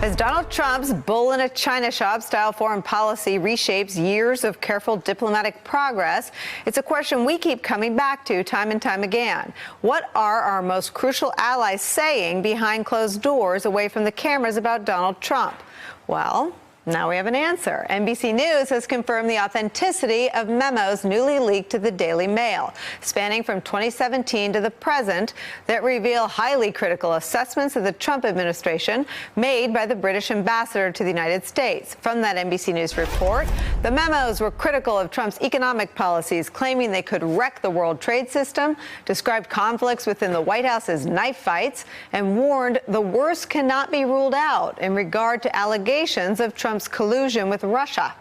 As Donald Trump's bull in a china shop style foreign policy reshapes years of careful diplomatic progress, it's a question we keep coming back to time and time again. What are our most crucial allies saying behind closed doors away from the cameras about Donald Trump? Well, now we have an answer. NBC News has confirmed the authenticity of memos newly leaked to the Daily Mail, spanning from 2017 to the present, that reveal highly critical assessments of the Trump administration made by the British ambassador to the United States. From that NBC News report, the memos were critical of Trump's economic policies, claiming they could wreck the world trade system, described conflicts within the White House as knife fights, and warned the worst cannot be ruled out in regard to allegations of Trump's collusion with Russia.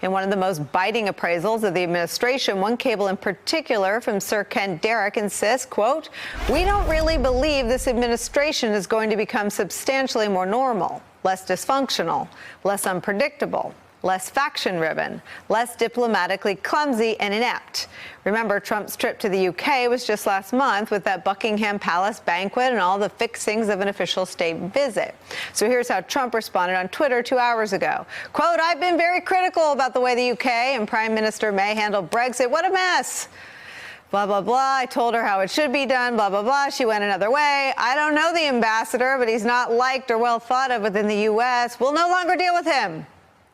In one of the most biting appraisals of the administration, one cable in particular from Sir Ken Derrick insists, quote, "We don't really believe this administration is going to become substantially more normal, less dysfunctional, less unpredictable, less faction-riven, less diplomatically clumsy and inept." Remember, Trump's trip to the UK was just last month with that Buckingham Palace banquet and all the fixings of an official state visit. So here's how Trump responded on Twitter 2 hours ago. Quote, "I've been very critical about the way the UK and Prime Minister May handled Brexit. What a mess. Blah, blah, blah. I told her how it should be done, blah, blah, blah. She went another way. I don't know the ambassador, but he's not liked or well thought of within the U.S. We'll no longer deal with him.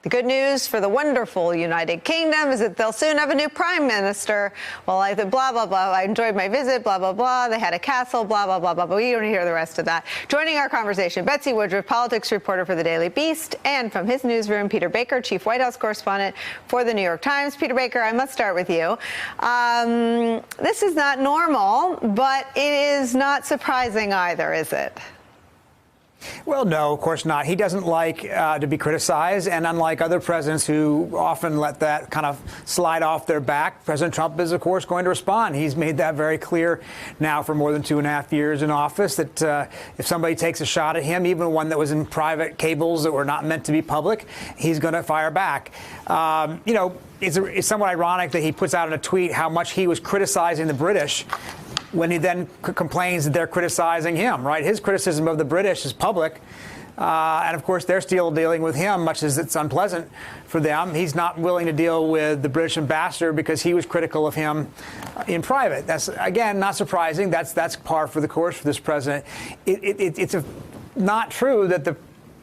The good news for the wonderful United Kingdom is that they'll soon have a new prime minister. Well, I said, blah, blah, blah. I enjoyed my visit, blah, blah, blah. They had a castle, blah, blah, blah, blah. But we don't hear the rest of that. Joining our conversation, Betsy Woodruff, politics reporter for the Daily Beast, and from his newsroom, Peter Baker, chief White House correspondent for the New York Times. Peter Baker, I must start with you. This is not normal, but it is not surprising either, is it? Well, no, of course not. He doesn't like to be criticized, and unlike other presidents who often let that kind of slide off their back, President Trump is, of course, going to respond. He's made that very clear now for more than 2.5 years in office, that if somebody takes a shot at him, even one that was in private cables that were not meant to be public, he's going to fire back. You know, it's somewhat ironic that he puts out in a tweet how much he was criticizing the British when he then complains that they're criticizing him, right? His criticism of the British is public. And, of course, they're still dealing with him, much as it's unpleasant for them. He's not willing to deal with the British ambassador because he was critical of him in private. That's, again, not surprising. That's par for the course for this president. It's not true that the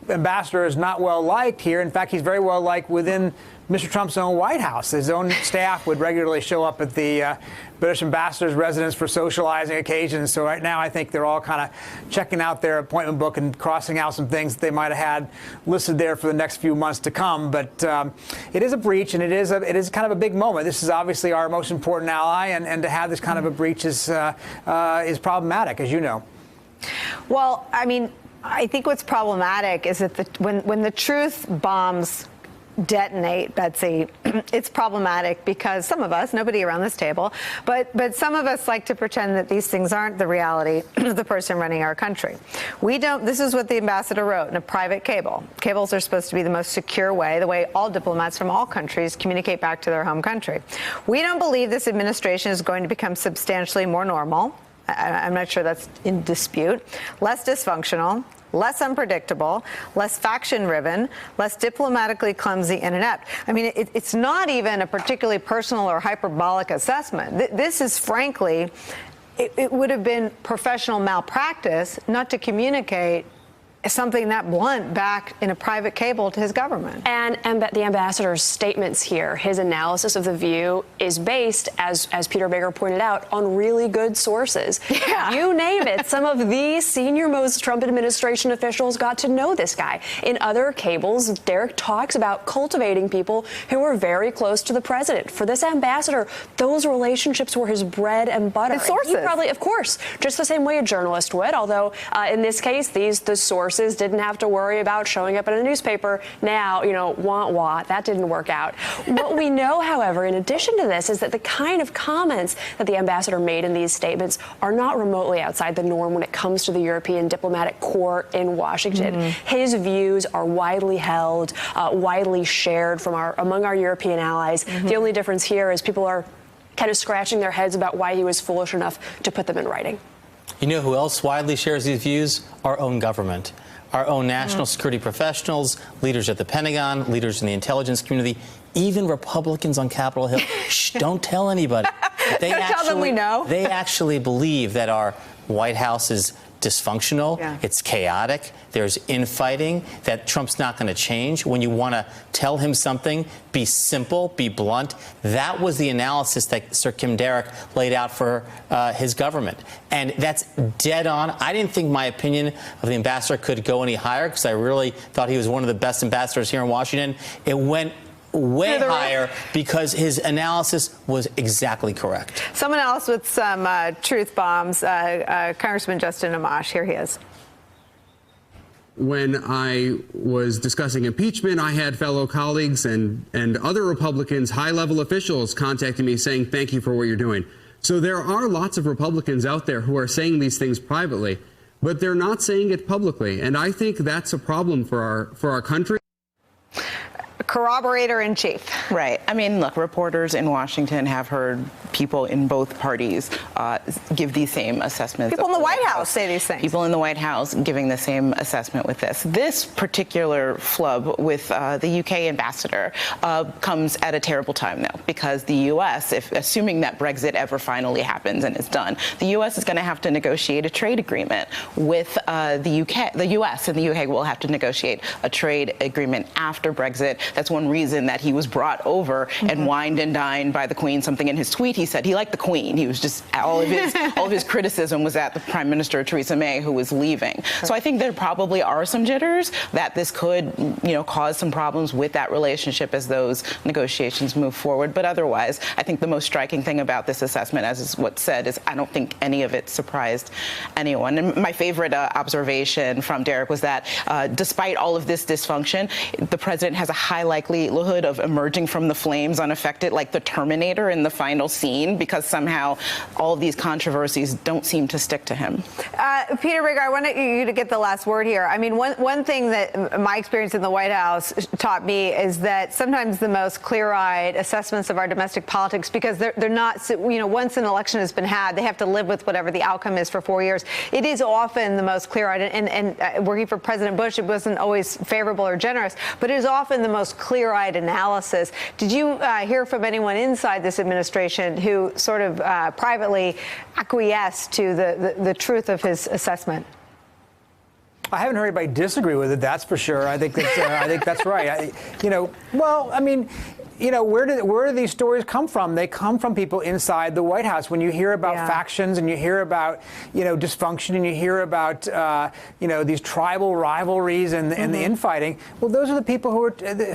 ambassador is not well liked here. In fact, he's very well liked within Mr. Trump's own White House. His own staff would regularly show up at the British ambassador's residence for socializing occasions. So right now, I think they're all kind of checking out their appointment book and crossing out some things that they might have had listed there for the next few months to come. But it is a breach, and it is kind of a big moment. This is obviously our most important ally, and to have this kind of a breach is problematic, as you know. Well, I mean, I think what's problematic is that when the truth bombs detonate, Betsy, it's problematic because some of us, nobody around this table, but some of us like to pretend that these things aren't the reality of the person running our country. We don't. This is what the ambassador wrote in a private cable. Cables are supposed to be the most secure way, the way all diplomats from all countries communicate back to their home country. We don't believe this administration is going to become substantially more normal. I'm not sure that's in dispute. Less dysfunctional, less unpredictable, less faction-riven, less diplomatically clumsy and inept. I mean, it's not even a particularly personal or hyperbolic assessment. This is, frankly, it would have been professional malpractice not to communicate something that blunt back in a private cable to his government. And the ambassador's statements here, his analysis of the View is based, as Peter Baker pointed out, on really good sources. Yeah. You name it. Some of the senior-most Trump administration officials got to know this guy. In other cables, Derek talks about cultivating people who are very close to the president. For this ambassador, those relationships were his bread and butter. His sources. And he probably, of course, just the same way a journalist would, although in this case, the sources didn't have to worry about showing up in a newspaper. Now, you know, wah, that didn't work out. What we know, however, in addition to this, is that the kind of comments that the ambassador made in these statements are not remotely outside the norm when it comes to the European diplomatic corps in Washington. His views are widely held, widely shared among our European allies. The only difference here is people are kind of scratching their heads about why he was foolish enough to put them in writing. You know who else widely shares these views? Our own government. our own national security professionals, leaders at the Pentagon, leaders in the intelligence community, even Republicans on Capitol Hill. Shh, don't tell anybody. Don't tell them we know. They actually believe that our White House is dysfunctional, it's chaotic, there's infighting, that Trump's not going to change. When you want to tell him something, be simple, be blunt. That was the analysis that Sir Kim Derrick laid out for his government. And that's dead on. I didn't think my opinion of the ambassador could go any higher because I really thought he was one of the best ambassadors here in Washington. It went way higher because his analysis was exactly correct. Someone else with some truth bombs, Congressman Justin Amash. Here he is. When I was discussing impeachment, I had fellow colleagues and other Republicans, high-level officials, contacting me saying, thank you for what you're doing. So there are lots of Republicans out there who are saying these things privately, but they're not saying it publicly. And I think that's a problem for our country. Corroborator in chief. Right. I mean, look, reporters in Washington have heard people in both parties give these same assessments. People in the White House say these things. People in the White House giving the same assessment with this. This particular flub with the UK ambassador comes at a terrible time, though, because the U.S., assuming that Brexit ever finally happens and is done, the U.S. is going to have to negotiate a trade agreement with the UK. The U.S. and the UK will have to negotiate a trade agreement after Brexit. That's one reason that he was brought over and wined and dined by the Queen. Something in his tweet, he said he liked the Queen. He was just, all of his criticism was at the Prime Minister, Theresa May, who was leaving. So I think there probably are some jitters that this could, cause some problems with that relationship as those negotiations move forward. But otherwise, I think the most striking thing about this assessment, as is what's said, is I don't think any of it surprised anyone. And my favorite observation from Derrick was that despite all of this dysfunction, the president has a high likelihood of emerging from the flames unaffected, like the Terminator in the final scene, because somehow all of these controversies don't seem to stick to him. Peter Riger, I wanted you to get the last word here. I mean, one thing that my experience in the White House taught me is that sometimes the most clear-eyed assessments of our domestic politics, because they're not, once an election has been had, they have to live with whatever the outcome is for 4 years. It is often the most clear-eyed, and working for President Bush, it wasn't always favorable or generous, but it is often the most clear-eyed analysis. Did you hear from anyone inside this administration who sort of privately acquiesced to the truth of his assessment? I haven't heard anybody disagree with it. That's for sure. I think that's right. Where do these stories come from? They come from people inside the White House. When you hear about factions and you hear about, dysfunction and you hear about, these tribal rivalries and the infighting, well, those are the people who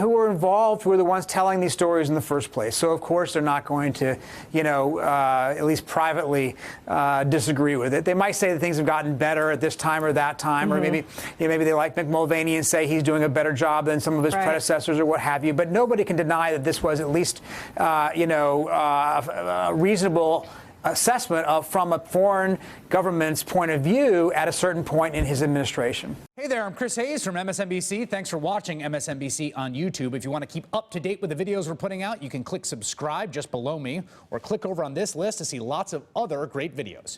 were involved, who are the ones telling these stories in the first place. So, of course, they're not going to, at least privately disagree with it. They might say that things have gotten better at this time or that time, or maybe they like Mick Mulvaney and say he's doing a better job than some of his predecessors or what have you. But nobody can deny that this was at least, a reasonable assessment from a foreign government's point of view at a certain point in his administration. Hey there, I'm Chris Hayes from MSNBC. Thanks for watching MSNBC on YouTube. If you want to keep up to date with the videos we're putting out, you can click subscribe just below me or click over on this list to see lots of other great videos.